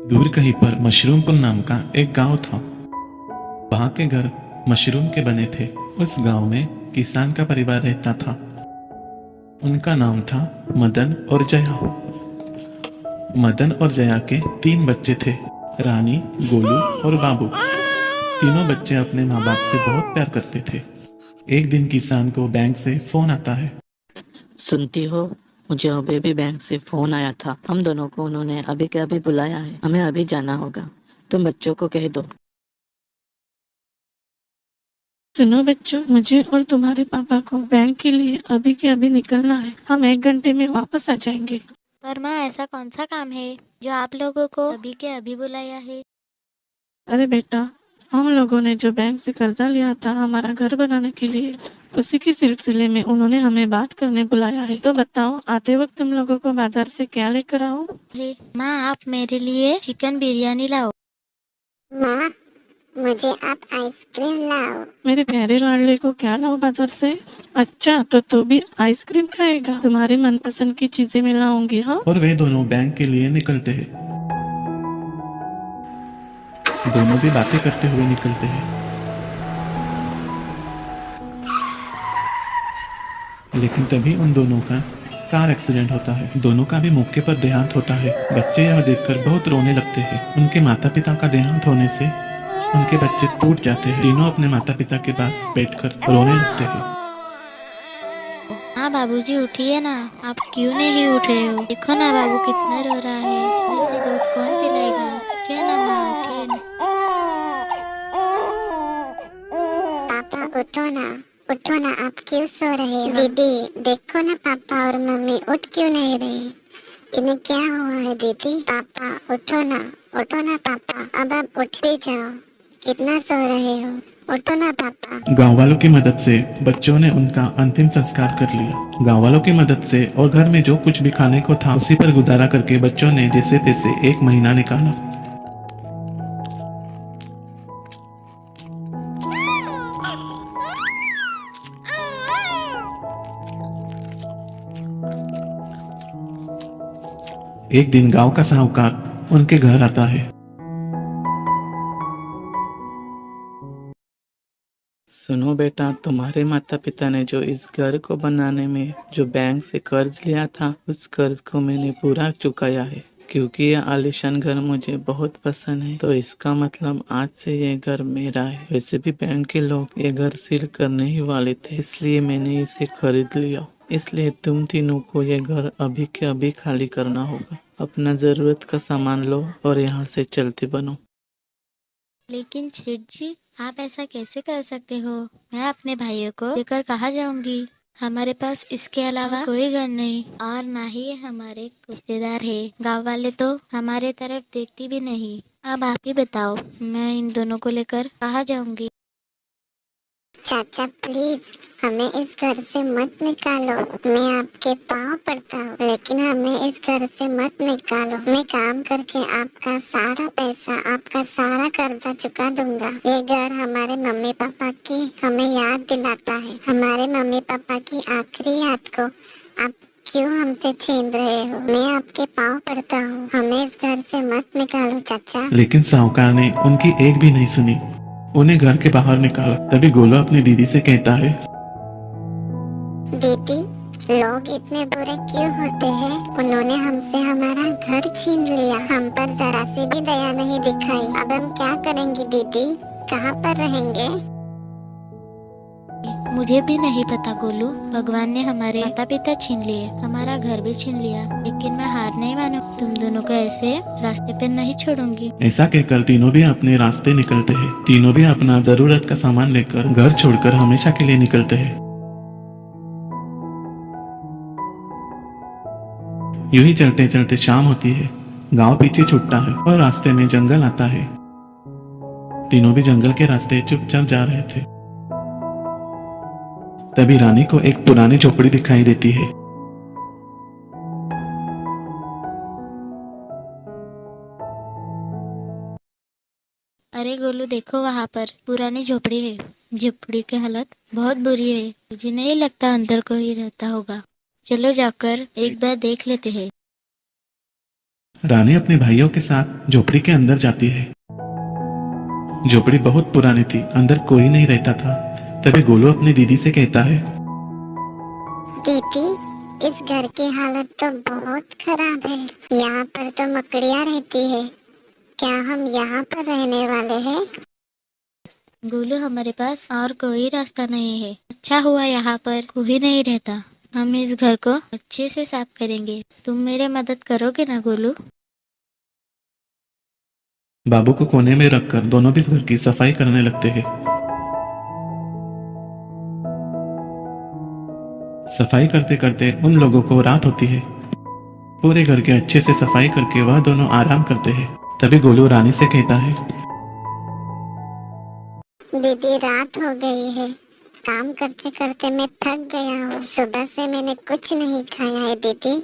दूर कहीं पर मशरूमपुर नाम का एक गांव था। वहां के घर मशरूम के बने थे। उस गांव में किसान का परिवार रहता था। उनका नाम था मदन और जया। मदन और जया के 3 बच्चे थे, रानी, गोलू और बाबू। तीनों बच्चे अपने माँ बाप से बहुत प्यार करते थे। एक दिन किसान को बैंक से फोन आता है। सुनती हो, मुझे अभी भी बैंक से फोन आया था। हम दोनों को उन्होंने अभी के अभी बुलाया है। हमें अभी जाना होगा। तुम बच्चों को कह दो। सुनो बच्चों, मुझे और तुम्हारे पापा को बैंक के लिए अभी के अभी निकलना है। हम 1 घंटे में वापस आ जाएंगे। पर माँ, ऐसा कौन सा काम है जो आप लोगों को अभी के अभी बुलाया है? अरे बेटा, हम लोगों ने जो बैंक से कर्जा लिया था हमारा घर बनाने के लिए, उसी के सिलसिले में उन्होंने हमें बात करने बुलाया है। तो बताओ, आते वक्त तुम लोगों को बाजार से क्या लेकर आऊं? माँ, आप मेरे लिए चिकन बिरयानी लाओ। माँ, मुझे आप आइसक्रीम लाओ। मेरे प्यारे लाडले को क्या लाओ बाजार से? अच्छा, तो तू भी आइसक्रीम खाएगा? तुम्हारी मनपसंद की चीजें मैं लाऊंगी। हाँ। और वे दोनों बैंक के लिए निकलते हैं। दोनों भी बातें करते हुए निकलते हैं। लेकिन तभी उन दोनों का कार एक्सीडेंट होता है। दोनों का भी मौके पर देहांत होता है। बच्चे यह देखकर बहुत रोने लगते हैं। उनके माता पिता का देहांत होने से उनके बच्चे टूट जाते हैं। तीनों अपने माता पिता के पास बैठकर रोने लगते हैं। हाँ बाबूजी, उठिए ना। आप क्यों नहीं उठ रहे हो? देखो ना, बाबू कितना रो रहा है। इसे दूध कौन पिलाएगा? उठिए ना माँ, उठिए ना। पापा उठो ना, उठो ना, आप क्यों सो रहे हो? दीदी देखो ना, पापा और मम्मी उठ क्यों नहीं रहे? इन्हें क्या हुआ है दीदी? पापा उठो ना, उठो ना पापा, अब आप उठ भी जाओ। कितना सो रहे हो? उठो ना पापा। गांव वालों की मदद से बच्चों ने उनका अंतिम संस्कार कर लिया। गांव वालों की मदद से और घर में जो कुछ भी खाने को था उसी पर गुजारा करके बच्चों ने जैसे तैसे 1 महीना निकाला। एक दिन गांव का साहूकार उनके घर आता है। सुनो बेटा, तुम्हारे माता पिता ने जो इस घर को बनाने में जो बैंक से कर्ज लिया था, उस कर्ज को मैंने पूरा चुकाया है। क्योंकि ये आलीशान घर मुझे बहुत पसंद है, तो इसका मतलब आज से ये घर मेरा है। वैसे भी बैंक के लोग ये घर सील करने ही वाले थे, इसलिए मैंने इसे खरीद लिया। इसलिए तुम तीनों को ये घर अभी के अभी खाली करना होगा। अपना जरूरत का सामान लो और यहाँ से चलते बनो। लेकिन सेठ जी, आप ऐसा कैसे कर सकते हो? मैं अपने भाइयों को लेकर कहाँ जाऊंगी? हमारे पास इसके अलावा कोई घर नहीं, और ना ही हमारे रिश्तेदार है। गांव वाले तो हमारे तरफ देखती भी नहीं। अब आप ही बताओ, मैं इन दोनों को लेकर कहाँ जाऊंगी? चाचा प्लीज हमें इस घर से मत निकालो। मैं आपके पाँव पड़ता हूँ, लेकिन हमें इस घर से मत निकालो। मैं काम करके आपका सारा पैसा, आपका सारा कर्जा चुका दूंगा। ये घर हमारे मम्मी पापा की हमें याद दिलाता है। हमारे मम्मी पापा की आखिरी याद को आप क्यों हमसे छीन रहे हो? मैं आपके पाँव पड़ता हूँ, हमें इस घर से मत निकालो चाचा। लेकिन साहूकार ने उनकी एक भी नहीं सुनी, उन्हें घर के बाहर निकाला। तभी गोलू अपनी दीदी से कहता है, दीदी, लोग इतने बुरे क्यों होते हैं? उन्होंने हमसे हमारा घर छीन लिया, हम पर जरा सी भी दया नहीं दिखाई। अब हम क्या करेंगे दीदी? कहाँ पर रहेंगे? मुझे भी नहीं पता गोलू। भगवान ने हमारे माता पिता छीन लिए, हमारा घर भी छीन लिया, लेकिन मैं हार नहीं मानू। तुम दोनों को ऐसे रास्ते पे नहीं छोड़ूंगी। ऐसा कहकर तीनों भी अपने रास्ते निकलते हैं। तीनों भी अपना जरूरत का सामान लेकर घर छोड़कर हमेशा के लिए निकलते हैं। यूं ही चलते चलते शाम होती है। गांव पीछे छूटता है और रास्ते में जंगल आता है। तीनों भी जंगल के रास्ते चुपचाप जा रहे थे। तभी रानी को एक पुरानी झोपड़ी दिखाई देती है। अरे गोलू, देखो वहाँ पर पुरानी झोपड़ी है। झोपड़ी की हालत बहुत बुरी है। मुझे नहीं लगता अंदर कोई रहता होगा। चलो जाकर एक बार देख लेते हैं। रानी अपने भाइयों के साथ झोपड़ी के अंदर जाती है। झोपड़ी बहुत पुरानी थी, अंदर कोई नहीं रहता था। तभी गोलू अपनी दीदी से कहता है, दीदी, इस घर की हालत तो बहुत खराब है। यहाँ पर तो मकड़ियाँ रहती है। क्या हम यहाँ पर रहने वाले हैं? गोलू, हमारे पास और कोई रास्ता नहीं है। अच्छा हुआ यहाँ पर कोई नहीं रहता। हम इस घर को अच्छे से साफ करेंगे। तुम मेरे मदद करोगे ना गोलू? बाबू को कोने में रखकर दोनों भी इस घर की सफाई करने लगते हैं। सफाई करते करते उन लोगों को रात होती है। पूरे घर के अच्छे से सफाई करके वह दोनों आराम करते हैं। तभी गोलू रानी से कहता है, दीदी, रात हो गई है। काम करते करते मैं थक गया हूँ। सुबह से मैंने कुछ नहीं खाया है दीदी।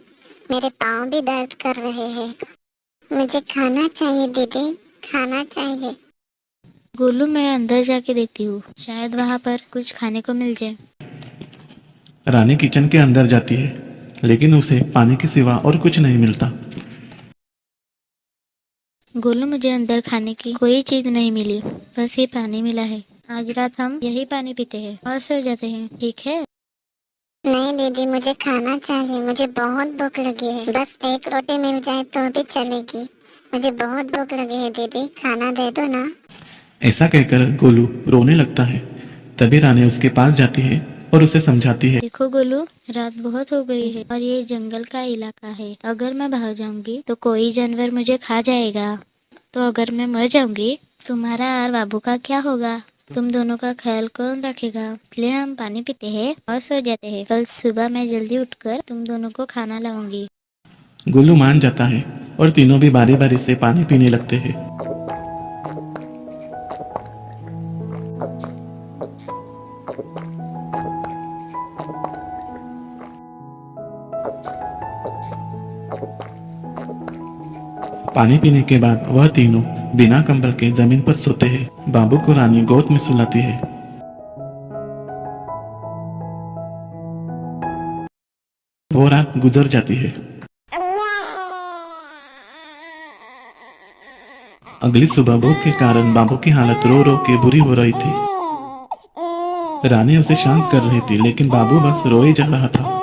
मेरे पाँव भी दर्द कर रहे हैं। मुझे खाना चाहिए दीदी, खाना चाहिए। गोलू, मैं अंदर जाके देखती हूँ, शायद वहाँ पर कुछ खाने को मिल जाए। रानी किचन के अंदर जाती है, लेकिन उसे पानी के सिवा और कुछ नहीं मिलता। गोलू, मुझे अंदर खाने की कोई चीज नहीं मिली, बस ये पानी मिला है। आज रात हम यही पानी पीते हैं और सो जाते हैं, ठीक है? नहीं दीदी, मुझे खाना चाहिए। मुझे बहुत भूख लगी है। बस एक रोटी मिल जाए तो भी चलेगी। मुझे बहुत भूख लगी है दीदी, खाना दे दो ना। ऐसा कहकर गोलू रोने लगता है। तभी रानी उसके पास जाती है और उसे समझाती है, देखो गोलू, रात बहुत हो गई है और ये जंगल का इलाका है। अगर मैं भाग जाऊंगी तो कोई जानवर मुझे खा जाएगा। तो अगर मैं मर जाऊंगी, तुम्हारा और बाबू का क्या होगा? तुम दोनों का ख्याल कौन रखेगा? इसलिए हम पानी पीते हैं और सो जाते हैं। कल सुबह मैं जल्दी उठकर तुम दोनों को खाना लाऊंगी। गोलू मान जाता है और तीनों भी बारी बारी से पानी पीने लगते हैं। पानी पीने के बाद वह तीनों बिना कंबल के जमीन पर सोते हैं। बाबू को रानी गोद में सुलाती है। वो रात गुजर जाती है। अगली सुबह भूख के कारण बाबू की हालत रो रो के बुरी हो रही थी। रानी उसे शांत कर रही थी, लेकिन बाबू बस रोए जा रहा था।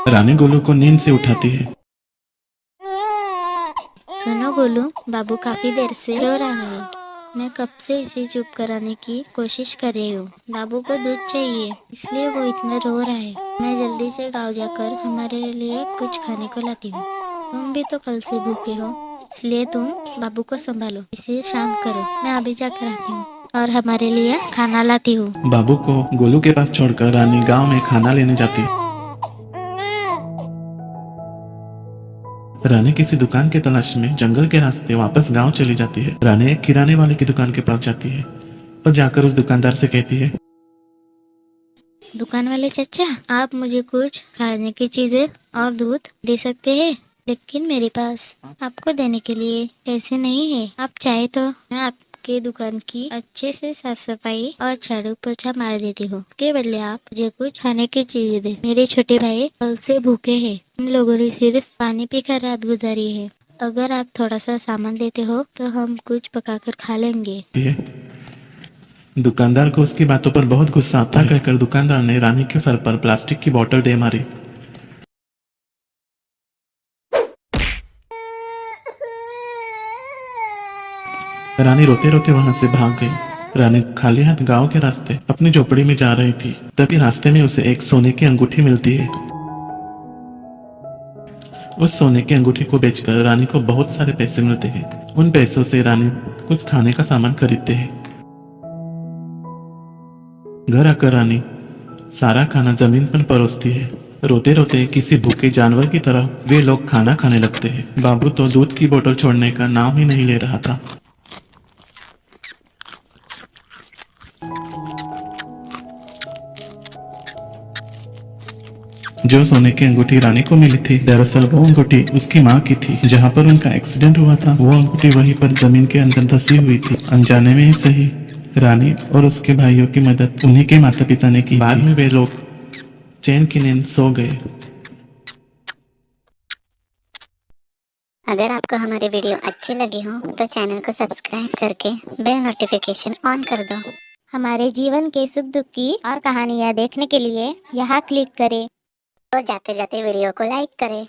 रानी गोलू को नींद से उठाती है। सुनो गोलू, बाबू काफी देर से रो रहा है। मैं कब से इसे चुप कराने की कोशिश कर रही हूँ। बाबू को दूध चाहिए, इसलिए वो इतना रो रहा है। मैं जल्दी से गाँव जाकर हमारे लिए कुछ खाने को लाती हूँ। तुम भी तो कल से भूखे हो, इसलिए तुम बाबू को संभालो, इसे शांत करो। मैं अभी जाकर आती हूँ और हमारे लिए खाना लाती हूँ। बाबू को गोलू के पास छोड़कर रानी गांव में खाना लेने जाती है। रानी किसी दुकान के तलाश में जंगल के रास्ते वापस गांव चली जाती है। रानी एक किराने वाले की दुकान के पास जाती है और जाकर उस दुकानदार से कहती है, दुकान वाले चाचा, आप मुझे कुछ खाने की चीजें और दूध दे सकते हैं, लेकिन मेरे पास आपको देने के लिए पैसे नहीं है। आप चाहे तो मैं आपके दुकान की अच्छे से साफ सफाई और झाड़ू पोछा मार देती हूँ। उसके बदले आप मुझे कुछ खाने की चीजें दे। मेरे छोटे भाई कल से भूखे हैं। हम लोगों ने सिर्फ पानी पीकर रात गुजारी है। अगर आप थोड़ा सा सामान देते हो तो हम कुछ पकाकर खा लेंगे। दुकानदार को उसकी बातों पर बहुत गुस्सा आता है। कहकर दुकानदार ने रानी के सर पर प्लास्टिक की बोतल दे मारी। रानी रोते रोते वहां से भाग गई। रानी खाली हाथ गांव के रास्ते अपनी झोपड़ी में जा रही थी। तभी रास्ते में उसे एक सोने की अंगूठी मिलती है। उस सोने की अंगूठी को बेचकर रानी को बहुत सारे पैसे मिलते हैं। उन पैसों से रानी कुछ खाने का सामान खरीदते हैं। घर आकर रानी सारा खाना जमीन पर परोसती है। रोते रोते किसी भूखे जानवर की तरह वे लोग खाना खाने लगते हैं। बाबू तो दूध की बोतल छोड़ने का नाम ही नहीं ले रहा था। जो सोने की अंगूठी रानी को मिली थी, दरअसल वो अंगूठी उसकी माँ की थी। जहाँ पर उनका एक्सीडेंट हुआ था, वो अंगूठी वहीं पर जमीन के अंदर धसी हुई थी। अनजाने में ही सही, रानी और उसके भाइयों की मदद उन्हीं के माता पिता ने की। बाद में वे लोग चैन की नींद सो गए। अगर आपको हमारी वीडियो अच्छी लगी हो तो चैनल को सब्सक्राइब करके बेल नोटिफिकेशन ऑन कर दो। हमारे जीवन के सुख दुख की और कहानियाँ देखने के लिए यहाँ क्लिक करें। तो जाते जाते वीडियो को लाइक करें।